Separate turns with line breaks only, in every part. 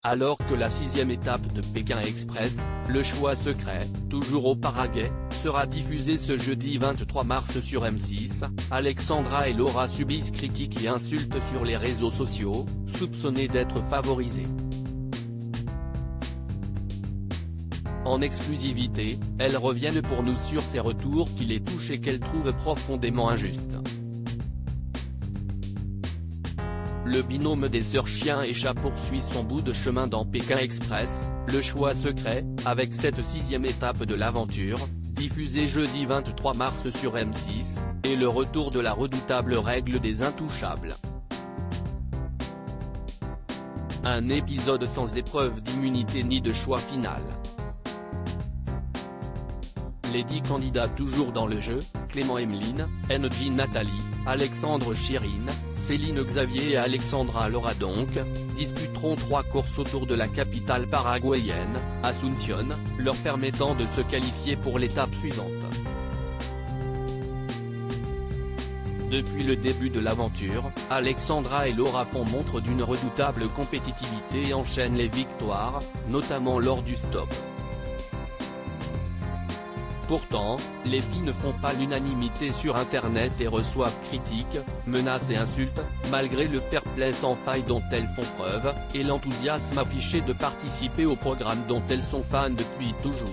Alors que la 6e étape de Pékin Express, le choix secret, toujours au Paraguay, sera diffusée ce jeudi 23 mars sur M6, Alexandra et Laura subissent critiques et insultes sur les réseaux sociaux, soupçonnées d'être favorisées. En exclusivité, elles reviennent pour nous sur ces retours qui les touchent et qu'elles trouvent profondément injustes. Le binôme des sœurs Chien et Chat poursuit son bout de chemin dans Pékin Express, le choix secret, avec cette 6e étape de l'aventure, diffusée jeudi 23 mars sur M6, et le retour de la redoutable règle des intouchables. Un épisode sans épreuve d'immunité ni de choix final. Les 10 candidats toujours dans le jeu, Clément Emeline, NJ Nathalie, Alexandre Chirine, Céline Xavier et Alexandra Laura donc, disputeront 3 courses autour de la capitale paraguayenne, Asunción, leur permettant de se qualifier pour l'étape suivante. Depuis le début de l'aventure, Alexandra et Laura font montre d'une redoutable compétitivité et enchaînent les victoires, notamment lors du stop. Pourtant, les filles ne font pas l'unanimité sur internet et reçoivent critiques, menaces et insultes, malgré le fair-play sans faille dont elles font preuve, et l'enthousiasme affiché de participer au programme dont elles sont fans depuis toujours.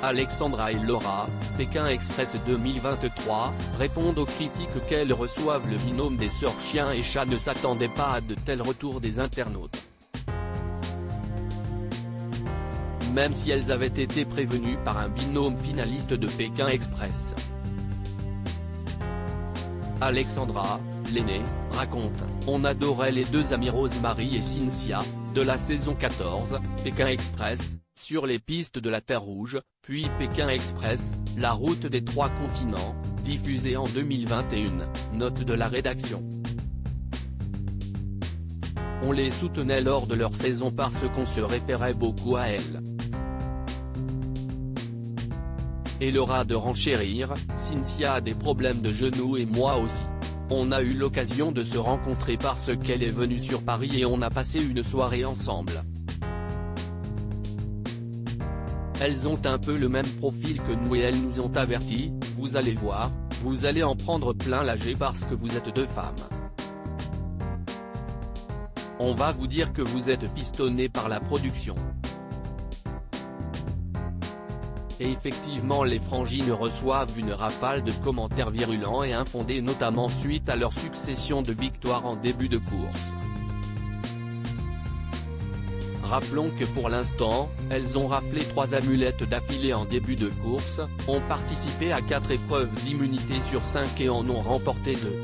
Alexandra et Laura, Pékin Express 2023, répondent aux critiques qu'elles reçoivent. Le binôme des sœurs Chien et Chat ne s'attendait pas à de tels retours des internautes. Même si elles avaient été prévenues par un binôme finaliste de Pékin Express. Alexandra, l'aînée, raconte « On adorait les deux amies Rosemary et Cynthia, de la saison 14, Pékin Express, sur les pistes de la Terre Rouge, puis Pékin Express, la route des 3 continents, diffusée en 2021, note de la rédaction. On les soutenait lors de leur saison parce qu'on se référait beaucoup à elles. Et Laura de renchérir, Cynthia a des problèmes de genoux et moi aussi. On a eu l'occasion de se rencontrer parce qu'elle est venue sur Paris et on a passé une soirée ensemble. Elles ont un peu le même profil que nous et elles nous ont avertis, vous allez voir, vous allez en prendre plein la G parce que vous êtes 2 femmes. On va vous dire que vous êtes pistonnées par la production. Et effectivement les frangines reçoivent une rafale de commentaires virulents et infondés notamment suite à leur succession de victoires en début de course. Rappelons que pour l'instant, elles ont raflé 3 amulettes d'affilée en début de course, ont participé à 4 épreuves d'immunité sur 5 et en ont remporté 2.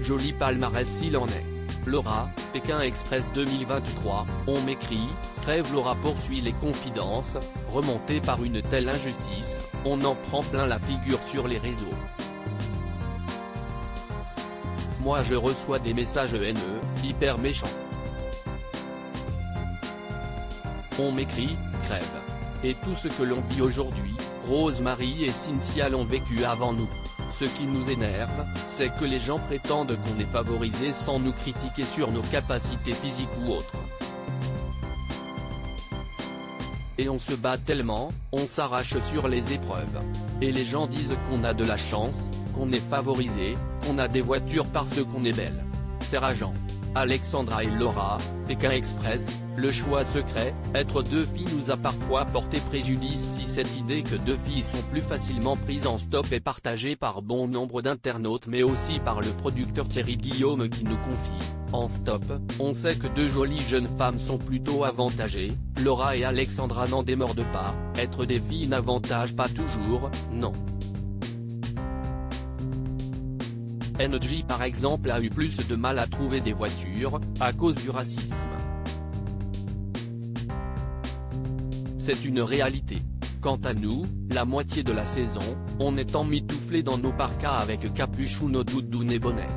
Joli palmarès s'il en est. Laura, Pékin Express 2023, on m'écrit, crève Laura poursuit les confidences, remontée par une telle injustice, on en prend plein la figure sur les réseaux. Moi je reçois des messages haineux, hyper méchants. On m'écrit, crève. Et tout ce que l'on vit aujourd'hui, Rosemary et Cynthia l'ont vécu avant nous. Ce qui nous énerve, c'est que les gens prétendent qu'on est favorisé sans nous critiquer sur nos capacités physiques ou autres. Et on se bat tellement, on s'arrache sur les épreuves. Et les gens disent qu'on a de la chance, qu'on est favorisé, qu'on a des voitures parce qu'on est belle. C'est rageant. Alexandra et Laura, Pékin Express, le choix secret, être 2 filles nous a parfois porté préjudice. Si cette idée que 2 filles sont plus facilement prises en stop est partagée par bon nombre d'internautes mais aussi par le producteur Thierry Guillaume qui nous confie, en stop, on sait que 2 jolies jeunes femmes sont plutôt avantagées, Laura et Alexandra n'en démordent pas, être des filles n'avantage pas toujours, non. NJ par exemple a eu plus de mal à trouver des voitures, à cause du racisme. C'est une réalité. Quant à nous, la moitié de la saison, on est emmitouflés dans nos parkas avec capuche ou nos doudounes et bonnets.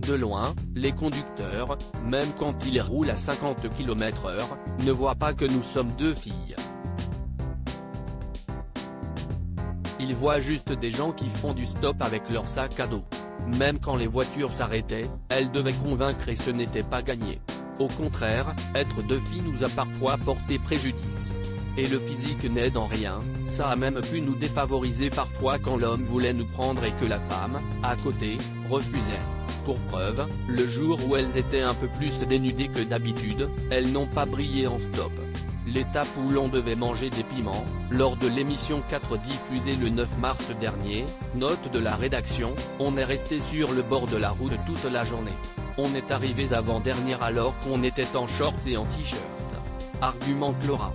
De loin, les conducteurs, même quand ils roulent à 50 km/h, ne voient pas que nous sommes 2 filles. Ils voient juste des gens qui font du stop avec leur sac à dos. Même quand les voitures s'arrêtaient, elles devaient convaincre et ce n'était pas gagné. Au contraire, être deux filles nous a parfois porté préjudice. Et le physique n'aide en rien, ça a même pu nous défavoriser parfois quand l'homme voulait nous prendre et que la femme, à côté, refusait. Pour preuve, le jour où elles étaient un peu plus dénudées que d'habitude, elles n'ont pas brillé en stop. L'étape où l'on devait manger des piments, lors de l'émission 4 diffusée le 9 mars dernier, note de la rédaction, on est resté sur le bord de la route toute la journée. On est arrivés avant-dernière alors qu'on était en short et en t-shirt. Argumente Laura.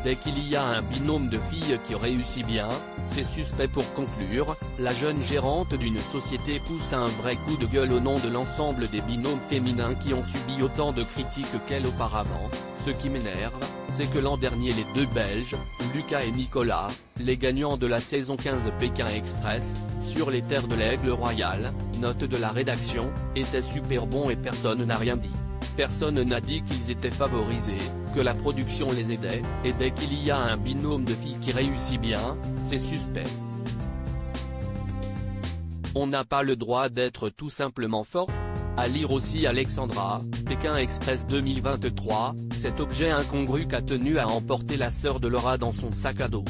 Dès qu'il y a un binôme de filles qui réussit bien, c'est suspect. Pour conclure, la jeune gérante d'une société pousse un vrai coup de gueule au nom de l'ensemble des binômes féminins qui ont subi autant de critiques qu'elle auparavant. Ce qui m'énerve, c'est que l'an dernier les deux Belges, Lucas et Nicolas, les gagnants de la saison 15 Pékin Express, sur les terres de l'Aigle Royal, note de la rédaction, étaient super bons et personne n'a rien dit. Personne n'a dit qu'ils étaient favorisés, que la production les aidait, et dès qu'il y a un binôme de filles qui réussit bien, c'est suspect. On n'a pas le droit d'être tout simplement forte. À lire aussi Alexandra, Pékin Express 2023, cet objet incongru qu'a tenu à emporter la sœur de Laura dans son sac à dos.